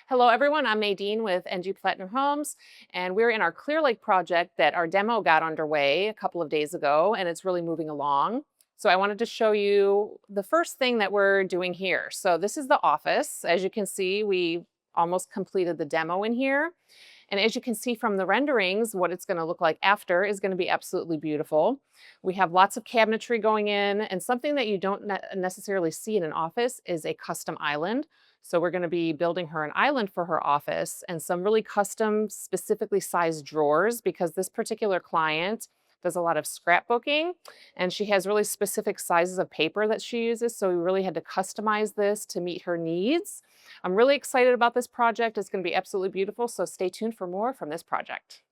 Hello, everyone. I'm Nadine with NG Platinum Homes, and we're in our Clear Lake project that our demo got underway a couple of days ago, and it's really moving along. So I wanted to show you the first thing that we're doing here. So this is the office. As you can see, we almost completed the demo in here. And as you can see from the renderings, what it's going to look like after is going to be absolutely beautiful. We have lots of cabinetry going in, and something that you don't necessarily see in an office is a custom island. So we're going to be building her an island for her office and some really custom, specifically sized drawers because this particular client does a lot of scrapbooking and she has really specific sizes of paper that she uses. So we really had to customize this to meet her needs. I'm really excited about this project. It's going to be absolutely beautiful. So stay tuned for more from this project.